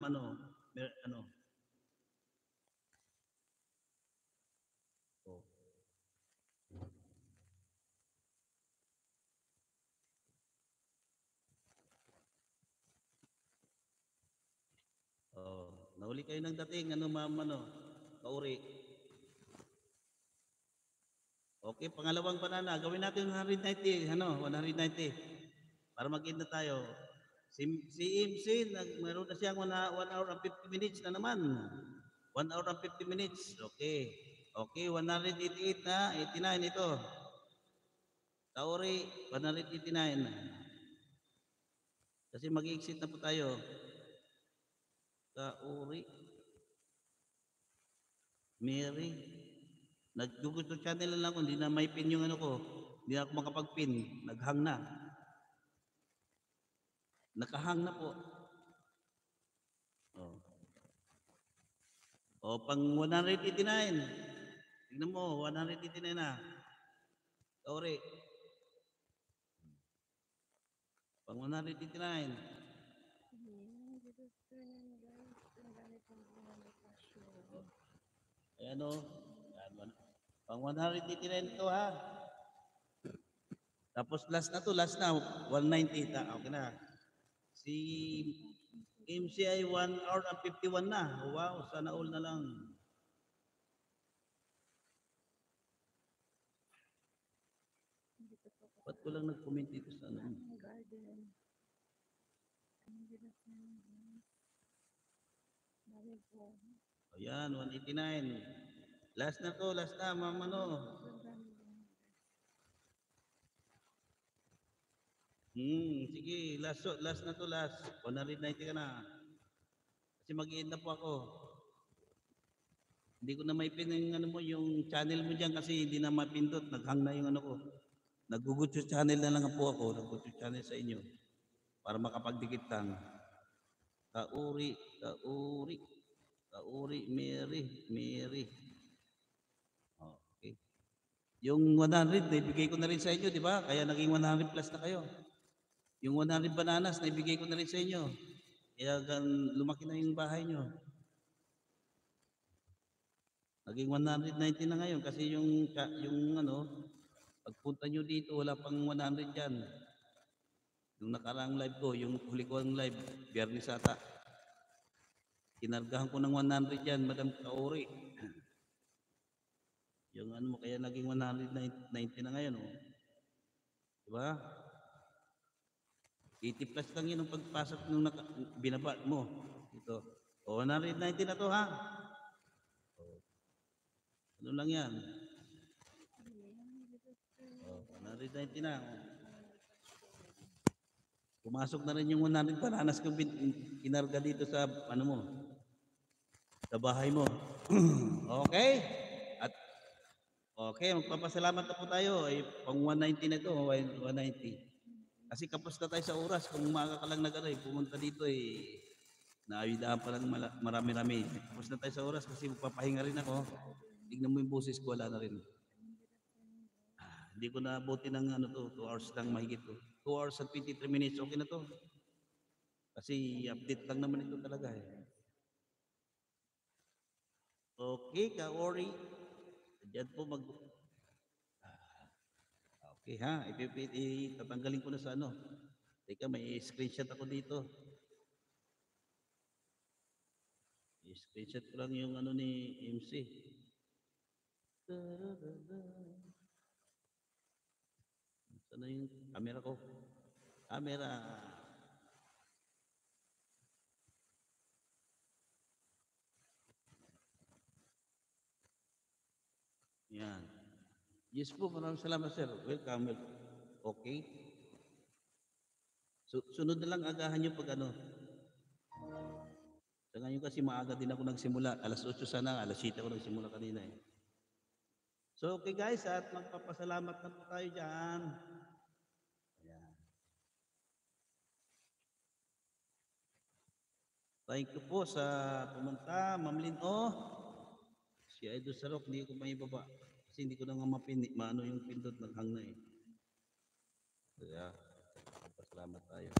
ano. Oh. Oh, nahuli kayo ng dating, ma'am, kauri. Okay, pangalawang banana, gawin natin 190, 190. Para mag-end na tayo. Si MC, meron na siyang 1 hour and 50 minutes na naman. 1 hour and 50 minutes. Okay. Okay, 188 na, 89 ito. Kauri, 189. Kasi mag-exit na po tayo. Kauri. Mary. Nag-Google channel na lang ako, hindi na may pin yung ko. Hindi na ako makapag-pin. Naghang na. Nakahang na po. Oh. O, pang 189. Tignan mo, 189 na. Kauri. Pang 189. Ayan o. Pang 189 ito ha. Tapos last na, 190. Okay na. Si MCI 1 hour and 51 na. Wow, sana all na lang. Ba't ko lang nag-comment dito sa ano? Ayan, 189. Last na, ma'am, sige, last na to, last. 190 ka na. Kasi mag-end na po ako. Hindi ko na may pin yung yung channel mo diyan kasi hindi na mapindot, naghang na yung ko. Nag-Google channel na lang po ako, nag-Google channel sa inyo para makapagdikit lang. Kauri, Mary. Okay. Yung 100 naibigay ko na rin sa inyo, di ba? Kaya naging 100 plus na kayo. Yung 100 bananas naibigay ko na rin sa inyo. Kaya lumaki na yung bahay nyo. Naging 190 na ngayon kasi yung pagpunta nyo dito wala pang 100 dyan. Yung nakaraang live ko, yung huli ko ang live, Biyernes ata. Kinargahan ko ng 100 dyan, Madam Kaori. Yung mo, kaya naging 190 na ngayon, oh. Diba? 80 plus lang yun ang pagpasok nung binaba mo. Ito. O, 190 na to, ha? Ano lang yan? O, 190 na. Pumasok na rin yung 100 bananas kung kinarga dito sa, sa bahay mo. Okay? At okay, magpapasalamat na po tayo. Ay, pang 190 na ito, 190. Kasi kapos na tayo sa oras. Kung umaga ka lang pumunta dito naayudahan pa lang marami-rami. Kapos na tayo sa oras kasi magpapahinga rin ako. Tignan mo yung boses ko, wala na rin. Hindi ko na abutin ng 2 hours lang mahigit to. 2 hours and 23 minutes, okay na to. Kasi update lang naman ito talaga Okay, Kaori. Diyan po Okay ha, tatanggalin ko na sa Teka, may screenshot ako dito. I-screenshot ko lang yung ni MC. Saan na yung camera ko? Camera. Yan. Yes po, maraming salamat sir. Welcome. Okay. Sunod na lang agahan nyo pag Sa ngayon kasi maaga din ako nagsimula. Alas 8 sana, alas 7 ako nagsimula kanina So okay guys, at magpapasalamat na po tayo dyan. Ayan. Thank you po sa pumunta, Ma'am Lin. Si Idol Sarok, hindi ko maibaba. Kasi hindi ko na nga maano yung pindot, naghang na Kaya, magpapasalamat tayo.